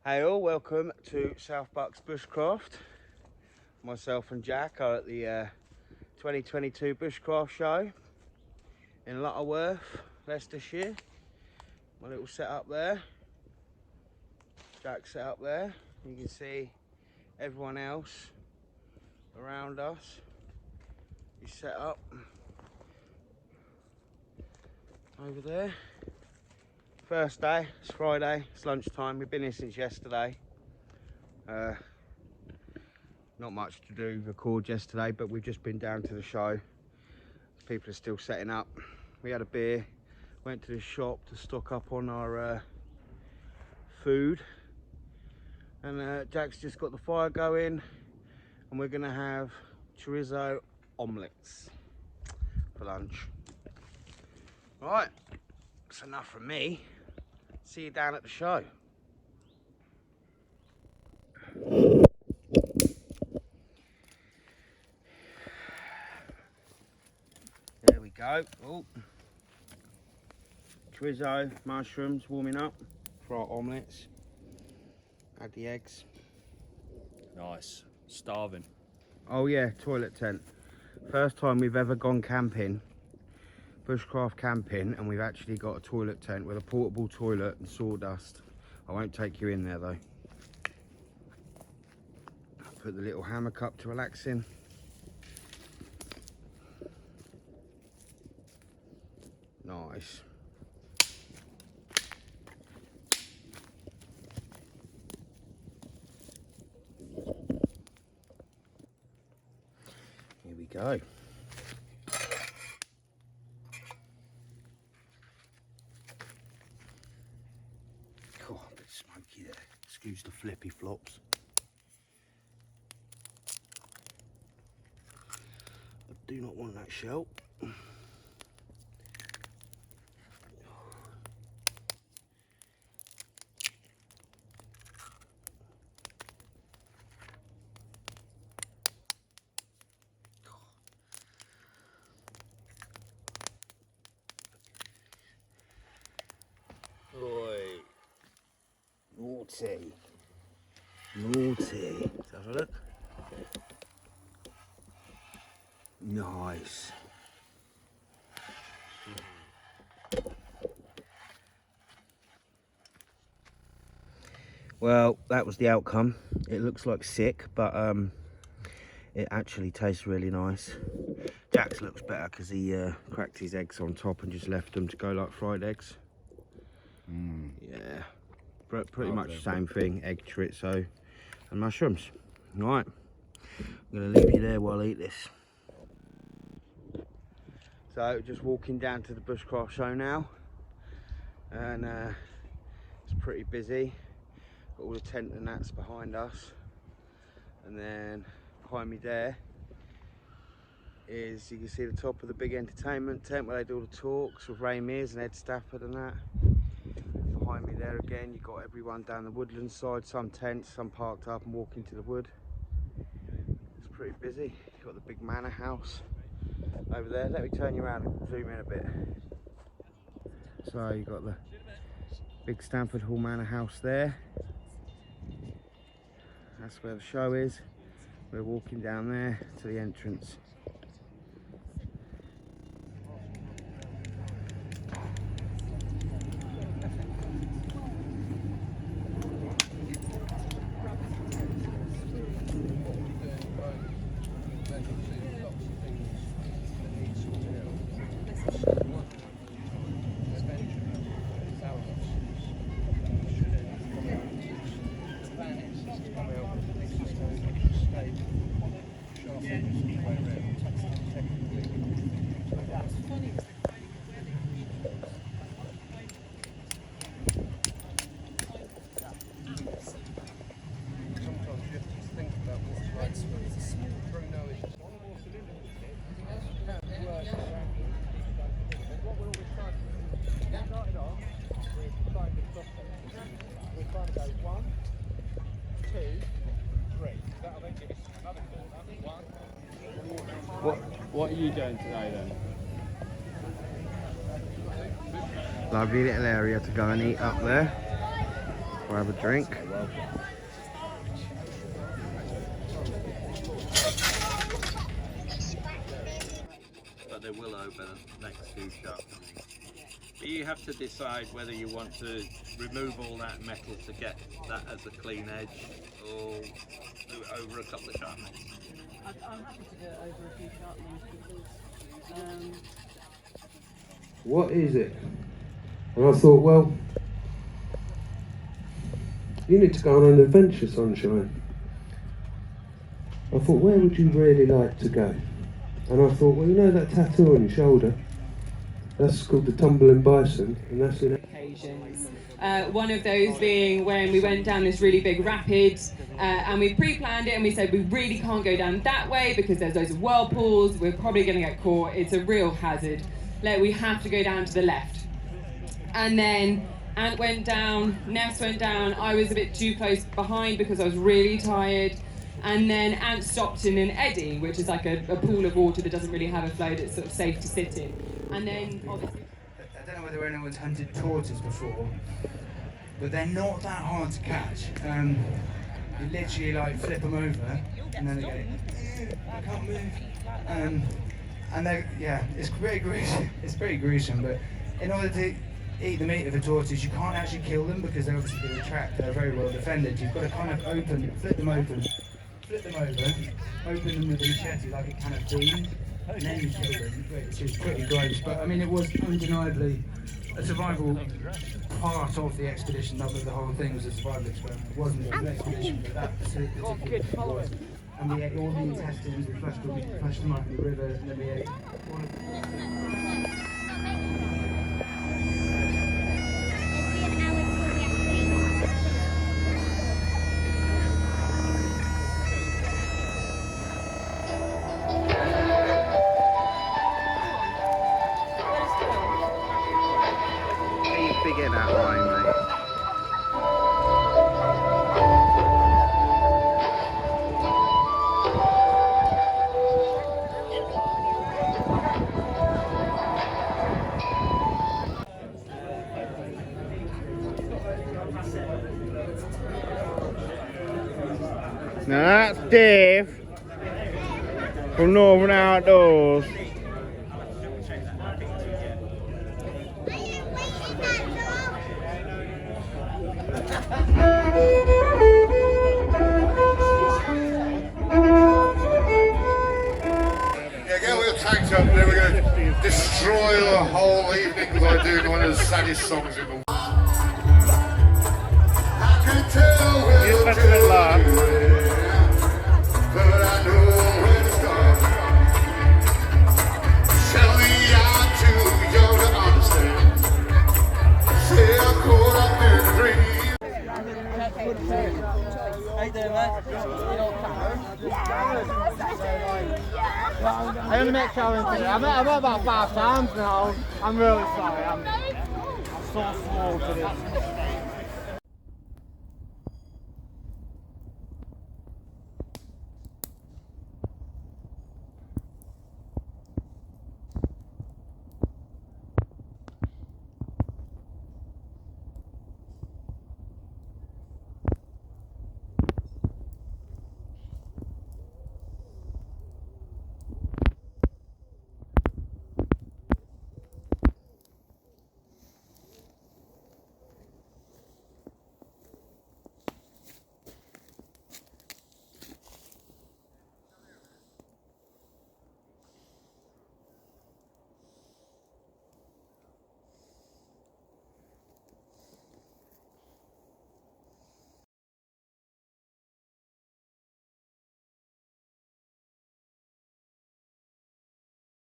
Hey all, welcome to South Bucks Bushcraft. Myself and Jack are at the 2022 Bushcraft Show in Lutterworth, Leicestershire. My little setup there. Jack's set up there. You can see everyone else around us is set up over there. First day, it's Friday, it's lunchtime. We've been here since yesterday. Not much to do, record yesterday, but we've just been down to the show. People are still setting up. We had a beer, went to the shop to stock up on our food. And Jack's just got the fire going, and we're gonna have chorizo omelettes for lunch. Right, that's enough from me. See you down at the show. There we go. Oh, chorizo, mushrooms warming up for our omelettes. Add the eggs. Nice. Starving. Oh yeah, toilet tent. First time we've ever gone camping, bushcraft camping, and we've actually got a toilet tent with a portable toilet and sawdust. I won't take you in there though. Put the little hammock up to relax in. Nice. Here we go. Oh, a bit smoky there. Excuse the flippy flops. I do not want that shell. Oi. Naughty. Naughty. Let's have a look. Nice. Well, that was the outcome. It looks like sick, but it actually tastes really nice. Jack's looks better because he cracked his eggs on top and just left them to go like fried eggs. Yeah, pretty much the same thing. Egg chorizo and mushrooms. Right, I'm gonna leave you there while I eat this. So just walking down to the Bushcraft Show now, and it's pretty busy. Got all the tent and that's behind us, and then behind me there is, you can see the top of the big entertainment tent where they do all the talks with Ray Mears and Ed Stafford and that. Behind me there again, you've got everyone down the woodland side, some tents, some parked up and walking to the wood. It's pretty busy. You've got the big manor house over there. Let me turn you around and zoom in a bit. So you've got the big Stamford Hall Manor house there. That's where the show is. We're walking down there to the entrance. What are you doing today then? Lovely little area to go and eat up there. We'll have a drink. But they will over the next few shots. But you have to decide whether you want to remove all that metal to get that as a clean edge, or do it over a couple of sharpness. I'm happy to do it over a few sharpness because what is it? And I thought, well, you need to go on an adventure, Sunshine. I thought, where would you really like to go? And I thought, well, you know that tattoo on your shoulder? That's called the Tumbling Bison, and that's in occasions. One of those being when we went down this really big rapid and we pre-planned it and we said we really can't go down that way because there's loads of whirlpools, we're probably going to get caught, it's a real hazard. Like, we have to go down to the left. And then Ant went down, Ness went down, I was a bit too close behind because I was really tired. And then Ant stopped in an eddy, which is like a pool of water that doesn't really have a flow that's sort of safe to sit in. And then obviously... I don't know whether anyone's hunted tortoise before, but they're not that hard to catch. You literally like flip them over, and then they go, I can't move. And they, yeah, it's pretty gruesome. It's pretty gruesome, but in order to eat the meat of a tortoise, you can't actually kill them because they're obviously going to track. They're very well defended. You've got to kind of flip them over, open them with a machete like a can of beans, and then you kill them, which is pretty gross. But I mean, it was undeniably a survival part of the expedition. Not that the whole thing was a survival experiment. It wasn't an expedition, but that particular was. And we ate all the intestines, we flushed them up in the river, and then we ate all of them. Begin that line, mate. Now that's Dave from Northern Outdoors. Tanked up, then we're going to destroy the whole evening by doing one of the saddest songs in the world. I can tell where You better than that. but I know where to start. Shelly, I'm too young to understand. Say I'm caught up in a dream. How you doing, mate? I only met Karen today. I met her about 5 times now. I'm really sorry. I'm so small for this.